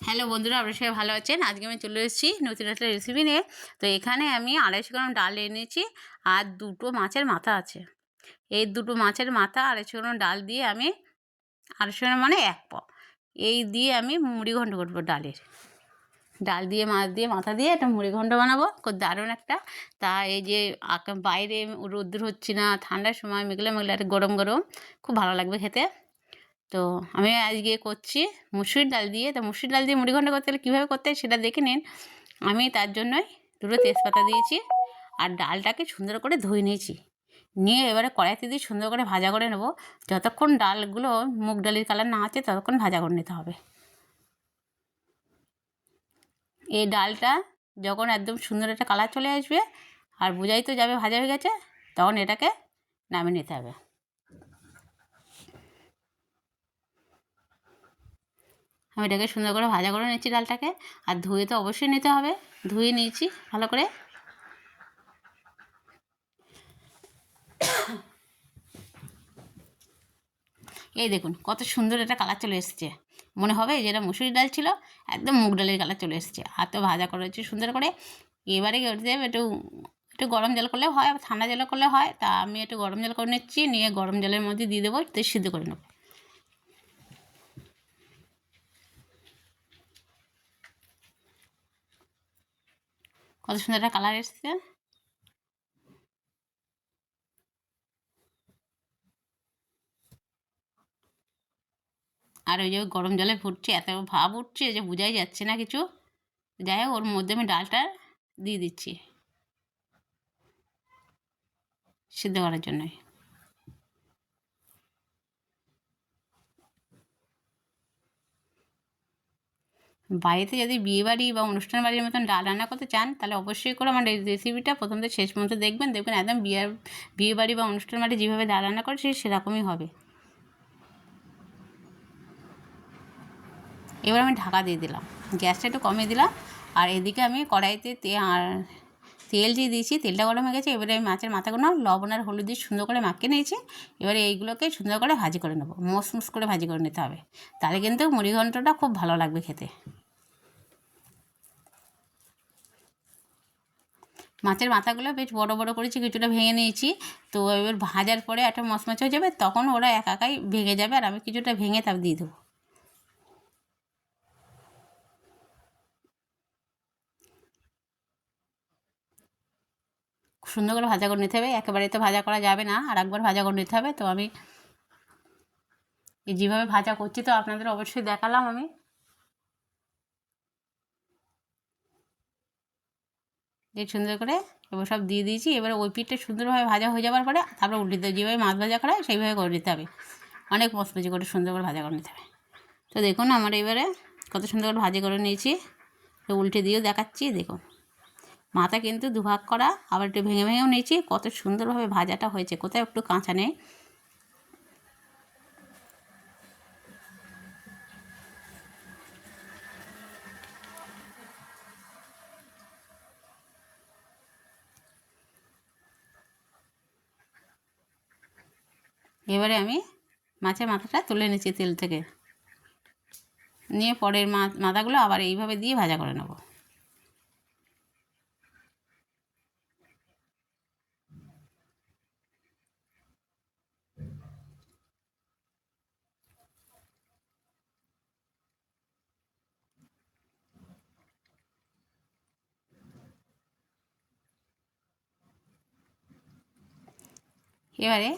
Hello বন্ধুরা, আপনারা সবাই ভালো আছেন। আজকে আমি চলে এসেছি নতুন একটা রেসিপি নিয়ে। তো এখানে আমি 250 গ্রাম ডাল এনেছি আর 2টো মাছের মাথা আছে। এই 2টো মাছের মাথা 250 গ্রাম ডাল দিয়ে আমি 250 গ্রাম মানে 1 পাও এই দিয়ে আমি মুড়িঘণ্ট করবো। ডাল দিয়ে মাছ দিয়ে মাথা দিয়ে একটা মুড়িঘণ্ট বানাবো, খুব দারুণ একটা। তা এই যে বাইরে রোদ্দুর হচ্ছে না, ঠান্ডার সময় মেঘলা মেঘলা একটা গরম গরম খুব ভালো লাগবে খেতে। তো আমি আজকে করছি মুসুরির ডাল দিয়ে। তো মুসুরির ডাল দিয়ে মুড়িঘণ্ট করতে গেলে কীভাবে করতে হয় সেটা দেখে নিন। আমি তার জন্যই 2টো তেজপাতা দিয়েছি আর ডালটাকে সুন্দর করে ধুয়ে নিয়েছি। নিয়ে এবারে কড়াইতে দিয়ে সুন্দর করে ভাজা করে নেব। যতক্ষণ ডালগুলো মুগ ডালের কালার না আছে ততক্ষণ ভাজা করে নিতে হবে। এই ডালটা যখন একদম সুন্দর একটা কালার চলে আসবে আর বোঝাই তো যাবে ভাজা হয়ে গেছে, তখন এটাকে নামিয়ে নিতে হবে। আমি এটাকে সুন্দর করে ভাজা করে নিচ্ছি ডালটাকে। আর ধুয়ে তো অবশ্যই নিতে হবে, ধুয়ে নিয়েছি ভালো করে। এই দেখুন কত সুন্দর একটা কালার চলে এসেছে, মনে হবে যেটা মুসুরি ডাল ছিল একদম মুগ ডালের কালার চলে এসেছে। আর তো ভাজা করেছি সুন্দর করে। এবারে করতে হবে একটু একটু গরম জল করলে হয়, ঠান্ডা জল করলে হয়। তা আমি একটু গরম জল করে নিচ্ছি, নিয়ে গরম জলের মধ্যে দিয়ে দেবো, সিদ্ধ করে নেবো। কত সুন্দর একটা কালার এসেছে। আর ওই যে গরম জলে ফুটছে, এত ভাব উঠছে যে বোঝাই যাচ্ছে না কিছু। যাই হোক, ওর মধ্যে আমি ডালটা দিয়ে দিচ্ছি সিদ্ধ করার জন্যই। বাড়িতে যদি বিয়েবাড়ি বা অনুষ্ঠান বাড়ির মতন ডাল রান্না করতে চান, তাহলে অবশ্যই করে আমার এই রেসিপিটা প্রথম থেকে শেষ পর্যন্ত দেখবেন। একদম বিয়েবাড়ি বা অনুষ্ঠান বাড়ি যেভাবে ডাল রান্না করে সেরকমই হবে। এবার আমি ঢাকা দিয়ে দিলাম, গ্যাসটা একটু কমিয়ে দিলাম। আর এদিকে আমি কড়াইতে তেল দিয়ে দিয়েছি, তেলটা গরম হয়ে গেছে। এবারে আমি মাছের মাথাগুলো লবণ আর হলুদ দিয়ে সুন্দর করে মাখিয়ে নিয়েছি। এবারে এইগুলোকে সুন্দর করে ভাজি করে নেবো, মুসমুস করে ভাজি করে নিতে হবে, তাহলে কিন্তু মুড়িঘণ্টটা খুব ভালো লাগবে খেতে। মাছের মাথাগুলো বেশ বড় বড় করেছি, কিছুটা ভেঙে নিয়েছি। তো এবার ভাজার পরে একটা মচমচ হয়ে যাবে, তখন ওরা একাই ভেঙে যাবে। আর আমি কিছুটা ভেঙে তার দিয়ে দেবো। সুন্দর করে ভাজা করে নিতে হবে, একেবারে তো ভাজা করা যাবে না, আর একবার ভাজা করে নিতে হবে। তো আমি যেভাবে ভাজা করছি তো আপনাদের অবশ্যই দেখালাম আমি। এই সুন্দর করে এবার সব দিয়ে দিয়েছি। এবারে ওই পিঠটা সুন্দরভাবে ভাজা হয়ে যাওয়ার পরে তারপরে উল্টে দিতে, যেভাবে মাছ ভাজা করা হয় সেইভাবে করে নিতে হবে। অনেক মচমচে করে সুন্দর করে ভাজা করে নিতে হবে। তো দেখুন আমার এবারে কত সুন্দর করে ভাজি করে নিয়েছি। তো উল্টে দিয়েও দেখাচ্ছি, দেখুন মাথা কিন্তু দুভাগ করা, আবার একটু ভেঙে ভেঙেও নিয়েছি। কত সুন্দরভাবে ভাজাটা হয়েছে, কোথাও একটু কাঁচা নেই। এবারে আমি মাছের মাথাটা তুলে নিচ্ছি তেল থেকে, নিয়ে পরের মাথাগুলো আবার এইভাবে দিয়ে ভাজা করে নেব। এবারে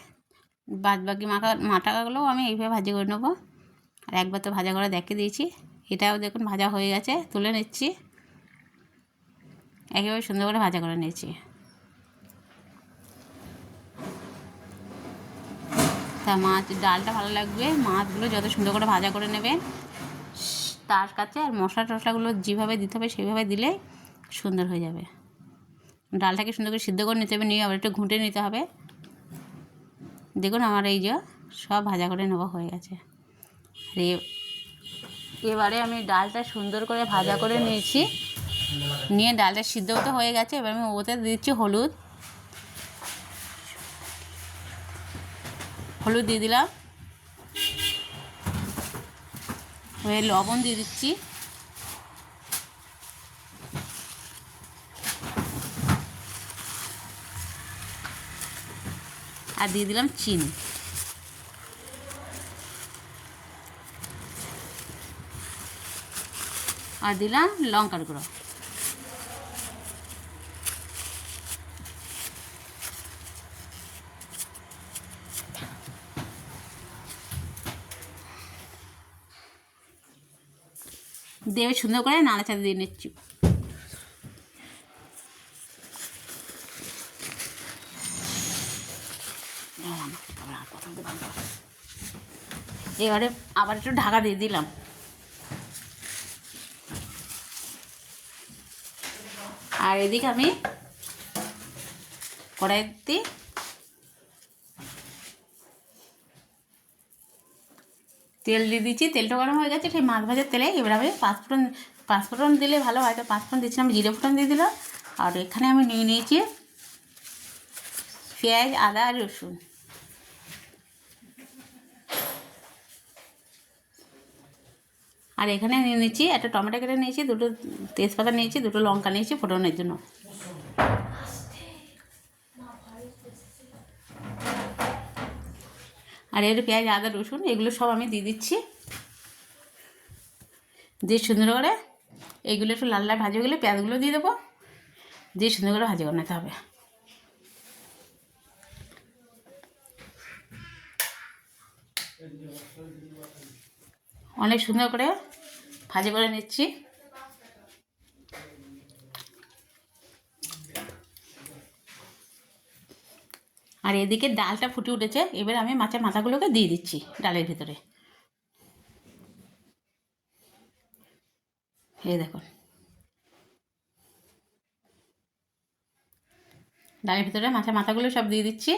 বাদবাকি মাথাগুলোও আমি এইভাবে ভাজি করে নেবো। আর একবার তো ভাজা করে দেখে দিয়েছি, এটাও দেখুন ভাজা হয়ে গেছে, তুলে নিচ্ছি। একেবারে সুন্দর করে ভাজা করে নিয়েছি। তা ডালটা ভালো লাগবে, মাছগুলো যত সুন্দর করে ভাজা করে নেবেন তার কাছে। আর মশলা টশলাগুলো যেভাবে দিতে হবে সেইভাবে দিলে সুন্দর হয়ে যাবে। ডালটাকে সুন্দর করে সিদ্ধ করে নিতে হবে, নিয়ে আবার একটু ঘুঁটে নিতে হবে। দেখুন আমার এই যে সব ভাজা করে নেওয়া হয়ে গেছে। আর এবারে আমি ডালটা সুন্দর করে ভাজা করে নিয়েছি, নিয়ে ডালটা সিদ্ধ তো হয়ে গেছে। এবার আমি ওতে দিচ্ছি হলুদ দিয়ে দিলাম, লবণ দিয়ে দিচ্ছি, আর দিয়ে দিলাম চিনি। আর দিলাম লঙ্কার গুঁড়ো। দিয়ে সুন্দর করে নাড়াচাড়া দিয়ে নিচ্ছি। এবারে আবার একটু ঢাকা দিয়ে দিলাম। আর এদিকে আমি কড়াইতে তেল দিয়ে দিচ্ছি। তেলটা গরম হয়ে গেছে, সেই মাছ ভাজার তেলে এবার আমি পাঁচফোড়ন দিলে ভালো হয়, তো পাঁচফোড়ন দিচ্ছি, আমি জিরে ফোড়ন দিয়ে দিলাম। আর এখানে আমি নিয়ে নিয়েছি পেঁয়াজ, আদা আর রসুন। আর এখানে নিয়ে নিচ্ছি একটা টমেটো কেটে নিয়েছি, দুটো তেজপাতা নিয়েছি, দুটো লঙ্কা নিয়েছি ফোড়নের জন্য। আর এর পেঁয়াজ, আদা, রসুন এগুলো সব আমি দিয়ে দিচ্ছি। দিয়ে সুন্দর করে এইগুলো একটু লাল লাল ভাজে গেলে পেঁয়াজগুলো দিয়ে দেবো, দিয়ে সুন্দর করে ভাজি করে নিতে হবে। অনেক সুন্দর করে ভাজি করে নিচ্ছি। আর এদিকে ডালটা ফুটে উঠেছে, এবার আমি মাছের মাথাগুলোকে দিয়ে দিচ্ছি ডালের ভিতরে। এই দেখুন, ডালের ভিতরে মাছের মাথাগুলো সব দিয়ে দিচ্ছি।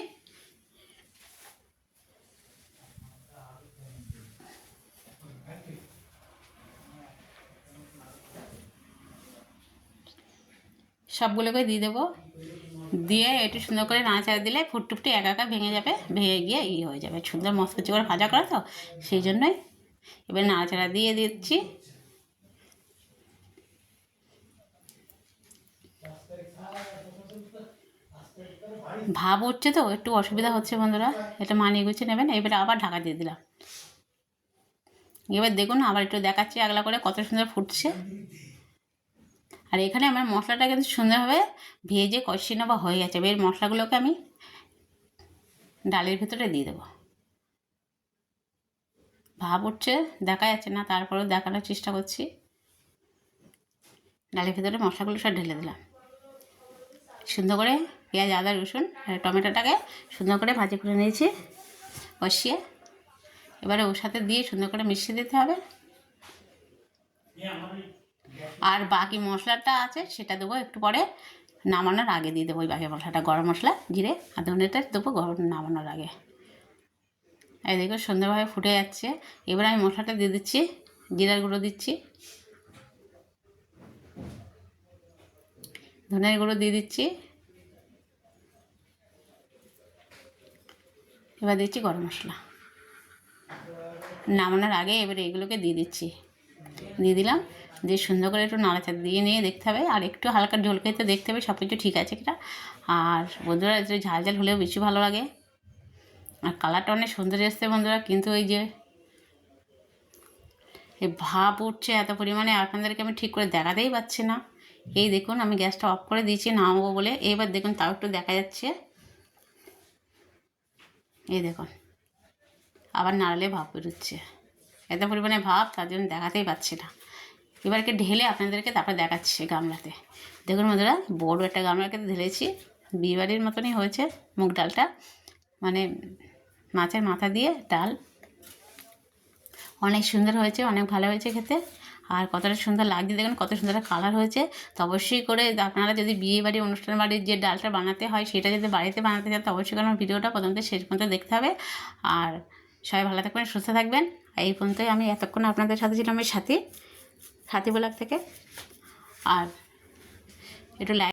সবগুলোকে দিয়ে দেবো, দিয়ে একটু সুন্দর করে নাড়াচাড়া দিলে ফুটটুকটি একা একা ভেঙে যাবে, ভেঙে গিয়ে হয়ে যাবে। সুন্দর মশলা করে ভাজা করা তো, সেই জন্যই এবার নাড়াচাড়া দিয়ে দিচ্ছি। ভাব উঠছে তো একটু অসুবিধা হচ্ছে বন্ধুরা, এটা মানিয়ে গুছিয়ে নেবেন। এবারে আবার ঢাকা দিয়ে দিলাম। এবার দেখুন আবার একটু দেখাচ্ছি আগলা করে কত সুন্দর ফুটছে। আর এখানে আমার মশলাটা কিন্তু সুন্দরভাবে ভেজে কষিয়ে নেওয়া হয়ে গেছে। এবার মশলাগুলোকে আমি ডালের ভিতরে দিয়ে দেবো। ভাব উঠছে, দেখা যাচ্ছে না, তারপরেও দেখানোর চেষ্টা করছি। ডালের ভিতরে মশলাগুলো সব ঢেলে দিলাম। সুন্দর করে পেঁয়াজ, আদা, রসুন আর টমেটোটাকে সুন্দর করে ভাজি করে নিয়েছি কষিয়ে। এবারে ওর সাথে দিয়ে সুন্দর করে মিশিয়ে দিতে হবে। আর বাকি মশলাটা আছে সেটা দেবো একটু পরে, নামানোর আগে দিয়ে দেবো। ওই বাকি মশলাটা গরম মশলা, জিরে আর ধনেটা দেবো নামানোর আগে। এই দেখো সুন্দরভাবে ফুটে যাচ্ছে। এবার আমি মশলাটা দিয়ে দিচ্ছি, জিরার গুঁড়ো দিচ্ছি, ধনের গুঁড়ো দিয়ে দিচ্ছি, এবার দিচ্ছি গরম মশলা। নামানোর আগে এবারে এগুলোকে দিয়ে দিচ্ছি, দিয়ে দিলাম। দিয়ে সুন্দর করে একটু নাড়াচাড়া দিয়ে নিয়ে দেখতে হবে। আর একটু হালকা ঝোল খেতে দেখতে হবে সব কিছু ঠিক আছে কিনা। আর বন্ধুরা একটু ঝাল ঝাল হলেও বেশি ভালো লাগে। আর কালারটা অনেক সুন্দর এসছে বন্ধুরা, কিন্তু এই যে এই ভাপ উঠছে এত পরিমাণে, আপনাদেরকে আমি ঠিক করে দেখাতেই পাচ্ছি না। এই দেখুন আমি গ্যাসটা অফ করে দিয়েছি নামাবো বলে। এবার দেখুন তাও একটু দেখা যাচ্ছে। এই দেখুন আবার নাড়ালে ভাপ বেরোচ্ছে, এত পরিমাণে ভাপ, তার জন্য দেখাতেই পাচ্ছি না। এবারকে ঢেলে আপনাদেরকে তারপর দেখাচ্ছি গামলাতে। দেখুন বন্ধুরা বড় একটা গামলাকে ঢেলেছি, বিয়েবাড়ির মতনই হয়েছে মুগ ডালটা, মানে মাছের মাথা দিয়ে ডাল। অনেক সুন্দর হয়েছে, অনেক ভালো হয়েছে খেতে। আর কতটা সুন্দর লাগছে দেখুন, কত সুন্দর কালার হয়েছে। তো অবশ্যই করে আপনারা যদি বিয়ে বাড়ি, অনুষ্ঠান বাড়ির যে ডালটা বানাতে হয় সেটা যদি বাড়িতে বানাতে চান, তো অবশ্যই করে আমার ভিডিওটা প্রথম থেকে শেষ পর্যন্ত দেখতে হবে। আর সবাই ভালো থাকবেন, সুস্থ থাকবেন। এই পর্যন্তই আমি এতক্ষণ আপনাদের সাথে ছিলাম, আমি সাথী ব্লগ থেকে। আর একটু লাইক